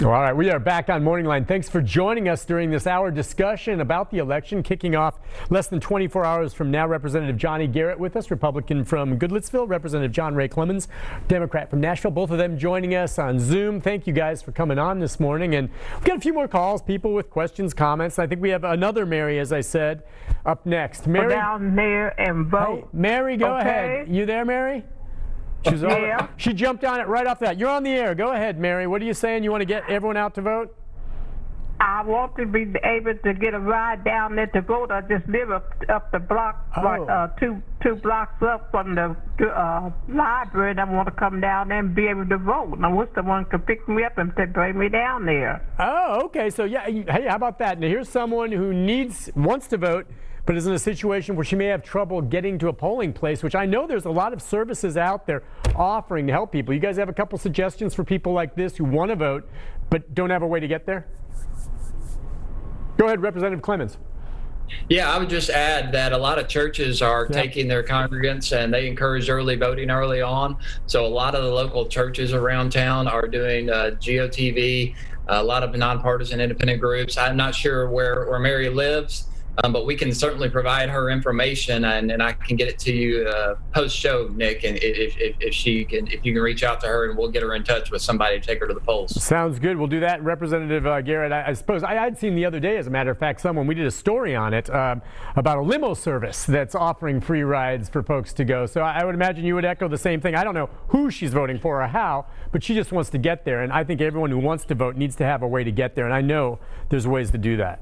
All right, we are back on Morning Line. Thanks for joining us during this hour discussion about the election kicking off less than 24 hours from now. Representative Johnny Garrett with us, Republican from Goodlettsville, Representative John Ray Clemens, Democrat from Nashville, both of them joining us on Zoom. Thank you guys for coming on this morning. And we've got a few more calls, people with questions, comments. I think we have another Mary, as I said, up next. Mary, go down there and vote. Hey, Mary, go ahead. You there, Mary? Yeah. She jumped on it right off that. You're on the air. Go ahead, Mary. What are you saying? You want to get everyone out to vote? I want to be able to get a ride down there to vote. I just live up the block, two blocks up from the library, and I want to come down there and be able to vote. And I wish someone could pick me up and bring me down there. Oh, okay. So, yeah, hey, how about that? Now, here's someone who wants to vote, but is in a situation where she may have trouble getting to a polling place, which I know there's a lot of services out there offering to help people. You guys have a couple suggestions for people like this who want to vote but don't have a way to get there? Go ahead, Representative Clemens. Yeah, I would just add that a lot of churches are taking their congregants and they encourage early voting early on. So a lot of the local churches around town are doing GOTV, a lot of nonpartisan independent groups. I'm not sure where Mary lives, but we can certainly provide her information, and I can get it to you post-show, Nick, and if you can reach out to her, and we'll get her in touch with somebody to take her to the polls. Sounds good. We'll do that. Representative Garrett, I suppose I'd seen the other day, as a matter of fact, we did a story on it about a limo service that's offering free rides for folks to go. So I would imagine you would echo the same thing. I don't know who she's voting for or how, but she just wants to get there, and I think everyone who wants to vote needs to have a way to get there, and I know there's ways to do that.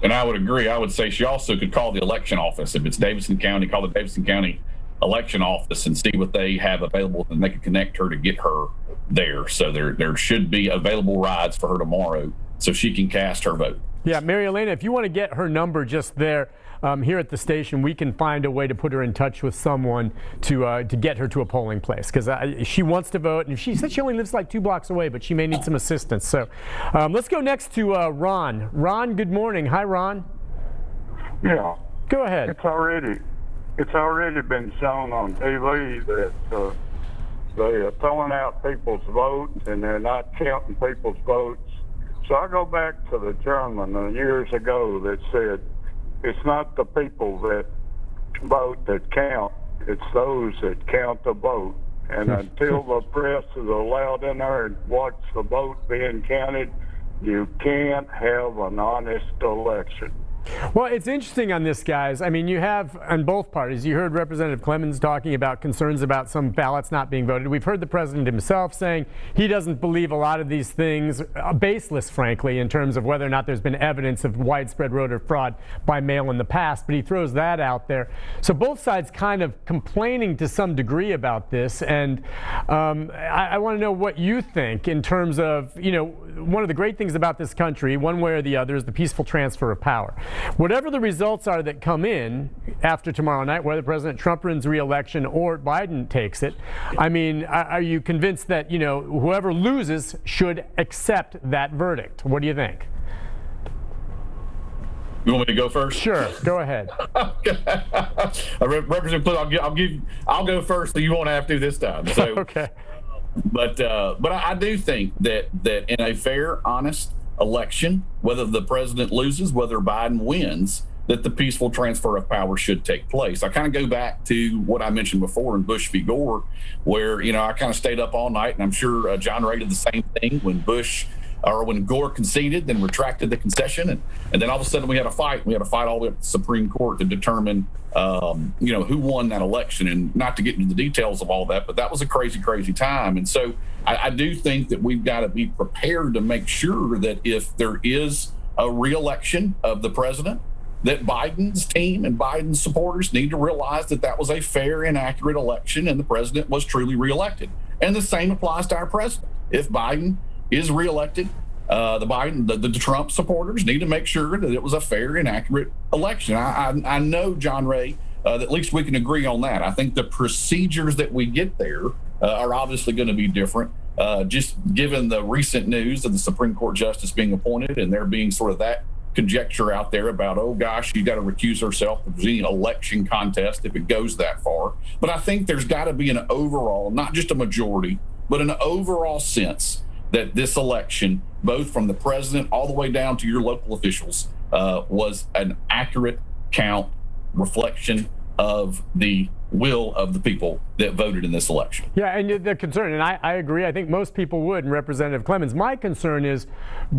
And I would agree. I would say she also could call the election office. If it's Davidson County, call the Davidson County election office and see what they have available, and they can connect her to get her there. So there should be available rides for her tomorrow so she can cast her vote. Yeah, Mary Elena, if you want to get her number just there, here at the station, we can find a way to put her in touch with someone to get her to a polling place, because she wants to vote, and she said she only lives like 2 blocks away, but she may need some assistance. So let's go next to Ron. Ron, good morning. Hi, Ron. Yeah. Go ahead. It's already been shown on TV that they are throwing out people's votes and they're not counting people's votes. So I go back to the gentleman years ago that said, it's not the people that vote that count, it's those that count the vote. And until the press is allowed in there and watch the vote being counted, you can't have an honest election. Well, it's interesting on this, guys. I mean, you have on both parties. You heard Representative Clemens talking about concerns about some ballots not being voted. We've heard the president himself saying he doesn't believe a lot of these things, baseless, frankly, in terms of whether or not there's been evidence of widespread voter fraud by mail in the past, but he throws that out there. So both sides kind of complaining to some degree about this, and I want to know what you think in terms of, one of the great things about this country, one way or the other, is the peaceful transfer of power. Whatever the results are that come in after tomorrow night, whether President Trump wins re-election or Biden takes it, I mean, are you convinced that, whoever loses should accept that verdict? What do you think? You want me to go first? Sure, go ahead. Representative Clemens, I'll go first, so you won't have to this time. So, okay. But I do think that in a fair, honest election, whether the president loses, whether Biden wins, that the peaceful transfer of power should take place. I kind of go back to what I mentioned before in Bush v. Gore, where, I kind of stayed up all night, and I'm sure John Ray did the same thing when when Gore conceded, then retracted the concession, and then all of a sudden we had a fight. We had a fight all the way up to the Supreme Court to determine, who won that election. And not to get into the details of all that, but that was a crazy, crazy time. And so I do think that we've got to be prepared to make sure that if there is a re-election of the president, that Biden's team and Biden's supporters need to realize that that was a fair and accurate election and the president was truly re-elected. And the same applies to our president. If Biden is re-elected, the Trump supporters need to make sure that it was a fair and accurate election. I know, John Ray, that at least we can agree on that. I think the procedures that we get there are obviously going to be different, just given the recent news of the Supreme Court justice being appointed and there being sort of that conjecture out there about, oh gosh, you got to recuse herself if there's any election contest if it goes that far. But I think there's got to be an overall, not just a majority, but an overall sense that this election both from the president all the way down to your local officials, was an accurate count, reflection of the will of the people that voted in this election. Yeah, and the concern, and I agree, I think most people would, and Representative Clemens, my concern is,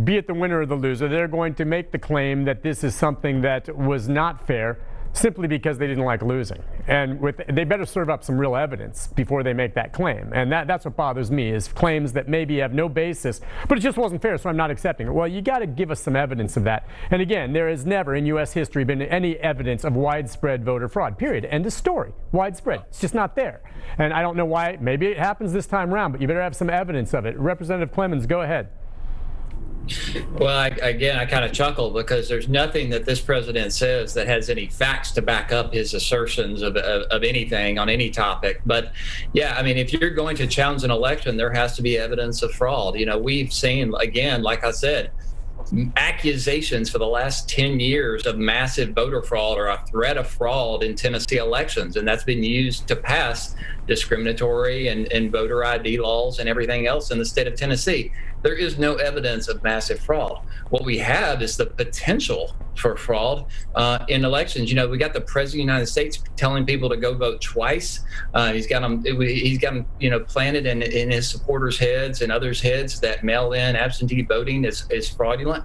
be it the winner or the loser, they're going to make the claim that this is something that was not fair simply because they didn't like losing. And they better serve up some real evidence before they make that claim. And that's what bothers me, is claims that maybe have no basis, but it just wasn't fair, so I'm not accepting it. Well, you got to give us some evidence of that. And again, there has never in U.S. history been any evidence of widespread voter fraud, period. End of story. Widespread. It's just not there. And I don't know why. Maybe it happens this time around, but you better have some evidence of it. Representative Clemens, go ahead. Well, I kind of chuckle because there's nothing that this president says that has any facts to back up his assertions of anything on any topic. But yeah, I mean, if you're going to challenge an election, there has to be evidence of fraud. You know, we've seen, again, like I said, accusations for the last 10 years of massive voter fraud or a threat of fraud in Tennessee elections. And that's been used to pass discriminatory and voter ID laws and everything else in the state of Tennessee. There is no evidence of massive fraud. What we have is the potential for fraud in elections. You know, we got the president of the United States telling people to go vote twice. He's got them, you know, planted in his supporters' heads and others' heads that mail-in absentee voting is fraudulent.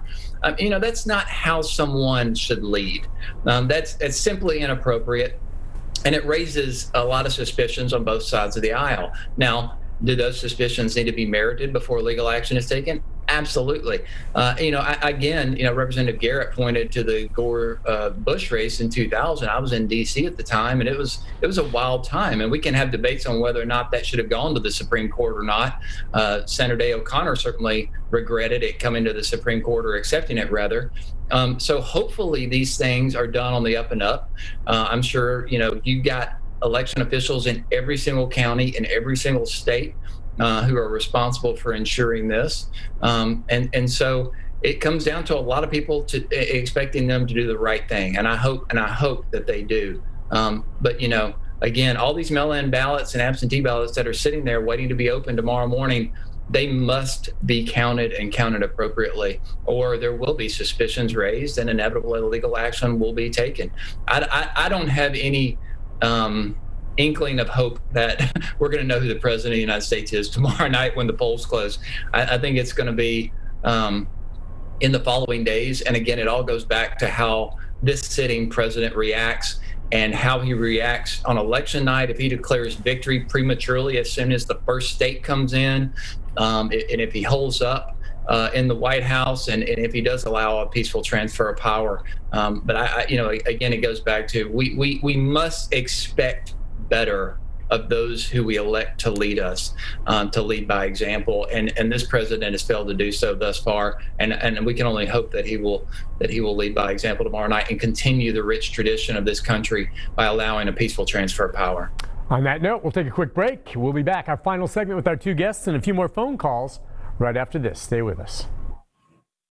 You know, that's not how someone should lead. It's simply inappropriate, and it raises a lot of suspicions on both sides of the aisle. Now, do those suspicions need to be merited before legal action is taken? Absolutely. You know, again, you know, Representative Garrett pointed to the Gore Bush race in 2000. I was in D.C. at the time, and it was a wild time. And we can have debates on whether or not that should have gone to the Supreme Court or not. Senator Day O'Connor certainly regretted it coming to the Supreme Court, or accepting it rather. So hopefully these things are done on the up and up. I'm sure, you know, you got election officials in every single county, in every single state, who are responsible for ensuring this. And so it comes down to a lot of people expecting them to do the right thing. And I hope that they do. But, you know, again, all these mail-in ballots and absentee ballots that are sitting there waiting to be opened tomorrow morning, they must be counted and counted appropriately, or there will be suspicions raised and inevitable illegal action will be taken. I don't have any inkling of hope that we're going to know who the president of the United States is tomorrow night when the polls close. I think it's going to be in the following days. And again, it all goes back to how this sitting president reacts and how he reacts on election night. If he declares victory prematurely as soon as the first state comes in, and if he holds up in the White House, and if he does allow a peaceful transfer of power. But you know, again, it goes back to we must expect better of those who we elect to lead us, to lead by example. And this president has failed to do so thus far. And we can only hope that he will lead by example tomorrow night and continue the rich tradition of this country by allowing a peaceful transfer of power. On that note, we'll take a quick break. We'll be back, our final segment with our two guests and a few more phone calls right after this. Stay with us.